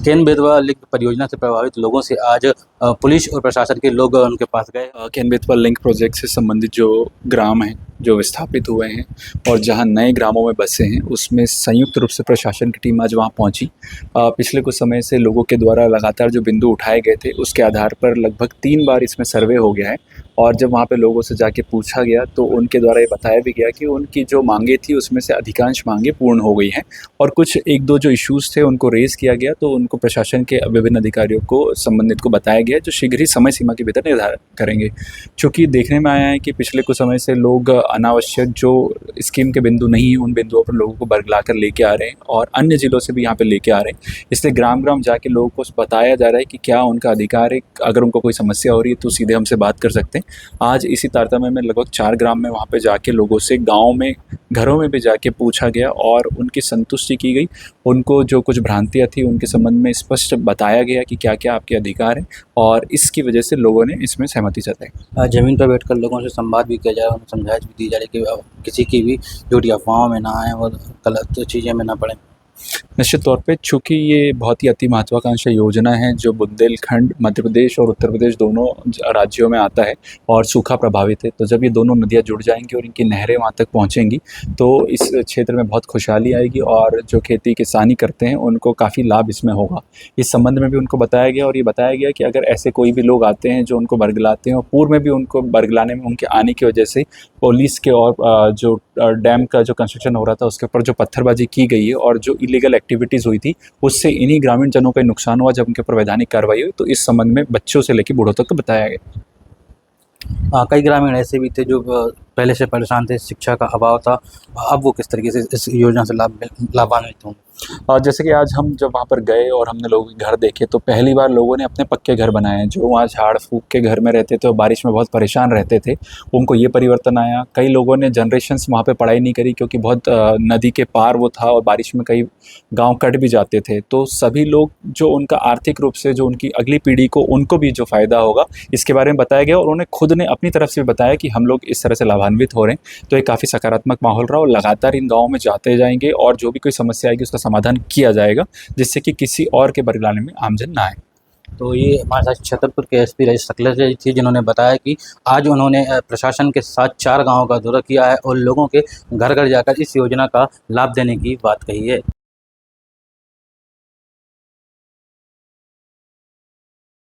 Ken Betwa link परियोजना से प्रभावित लोगों से आज पुलिस और प्रशासन के लोग उनके पास गए। केन बेतवा लिंक प्रोजेक्ट से संबंधित जो ग्राम हैं जो विस्थापित हुए हैं और जहां नए ग्रामों में बसे हैं, उसमें संयुक्त रूप से प्रशासन की टीम आज वहां पहुंची। पिछले कुछ समय से लोगों के द्वारा लगातार जो बिंदु उठाए गए थे, उसके आधार पर लगभग 3 बार इसमें सर्वे हो गया है। और जब वहाँ पे लोगों से जाके पूछा गया तो उनके द्वारा ये बताया भी गया कि उनकी जो मांगे थी उसमें से अधिकांश मांगे पूर्ण हो गई हैं और कुछ 1-2 जो इश्यूज़ थे उनको रेज़ किया गया, तो उनको प्रशासन के विभिन्न अधिकारियों को संबंधित को बताया गया जो शीघ्र ही समय सीमा के भीतर निर्धारित करेंगे। चूँकि देखने में आया है कि पिछले कुछ समय से लोग अनावश्यक जो स्कीम के बिंदु नहीं हैं, उन बिंदुओं पर लोगों को बरगला कर लेके आ रहे हैं और अन्य ज़िलों से भी यहाँ पे लेके आ रहे हैं। इसलिए ग्राम-ग्राम जाके लोगों को बताया जा रहा है कि क्या उनका अधिकार है, अगर उनको कोई समस्या हो रही है तो सीधे हमसे बात कर सकते हैं। आज इसी तारतम्य में लगभग 4 ग्राम में वहाँ पे जाके लोगों से गाँव में, घरों में भी जाके पूछा गया और उनकी संतुष्टि की गई। उनको जो कुछ भ्रांतियाँ थी उनके संबंध में स्पष्ट बताया गया कि क्या-क्या आपके अधिकार हैं और इसकी वजह से लोगों ने इसमें सहमति जताई। ज़मीन पर बैठकर लोगों से संवाद भी किया जा रहा है, उन्हें समझाइश भी दी जा रही है कि किसी की भी झूठी अफवाहों में ना आएँ और गलत चीज़ें में ना पड़ें। निश्चित तौर पे चूँकि ये बहुत ही अति महत्वाकांक्षी योजना है जो बुंदेलखंड, मध्य प्रदेश और उत्तर प्रदेश दोनों राज्यों में आता है और सूखा प्रभावित है, तो जब ये दोनों नदियाँ जुड़ जाएंगी और इनकी नहरें वहाँ तक पहुँचेंगी तो इस क्षेत्र में बहुत खुशहाली आएगी और जो खेती किसानी करते हैं उनको काफ़ी लाभ इसमें होगा। इस संबंध में भी उनको बताया गया और ये बताया गया कि अगर ऐसे कोई भी लोग आते हैं जो उनको बरगलाते हैं और पूर्व में भी उनको बरगलाने में उनके आने की वजह से पुलिस के और जो डैम का जो कंस्ट्रक्शन हो रहा था उसके ऊपर जो पत्थरबाजी की गई है और जो इलीगल एक्टिविटीज़ हुई थी, उससे इन्हीं ग्रामीण जनों का नुकसान हुआ जब उनके ऊपर वैधानिक कार्रवाई हुई। तो इस संबंध में बच्चों से लेकर बूढ़ों तक तो बताया गया। कई ग्रामीण ऐसे भी थे जो पहले से परेशान थे, शिक्षा का अभाव था। अब वो किस तरीके से इस योजना से लाभान्वित होंगे? जैसे कि आज हम जब वहाँ पर गए और हमने लोगों के घर देखे तो पहली बार लोगों ने अपने पक्के घर बनाए हैं। जो वहाँ झाड़ फूँक के घर में रहते थे और बारिश में बहुत परेशान रहते थे, उनको ये परिवर्तन आया। कई लोगों ने जनरेशन्स वहाँ पे पढ़ाई नहीं करी क्योंकि बहुत नदी के पार वो था और बारिश में कई गाँव कट भी जाते थे। तो सभी लोग जो उनका आर्थिक रूप से जो उनकी अगली पीढ़ी को उनको भी जो फ़ायदा होगा इसके बारे में बताया गया और उन्होंने खुद ने अपनी तरफ से भी बताया कि हम लोग इस तरह से लाभान्वित हो रहे हैं। तो ये काफ़ी सकारात्मक माहौल रहा और लगातार इन गाँवों में जाते जाएंगे और जो भी कोई समस्या आएगी उसका समाधान किया जाएगा, जिससे कि किसी और के बरगलाने में आमजन ना आए। तो ये हमारे साथ छतरपुर के एसपी राजेश शुक्ला जी थी, जिन्होंने बताया कि आज उन्होंने प्रशासन के साथ 4 गाँवों का दौरा किया है और लोगों के घर घर जाकर इस योजना का लाभ देने की बात कही है।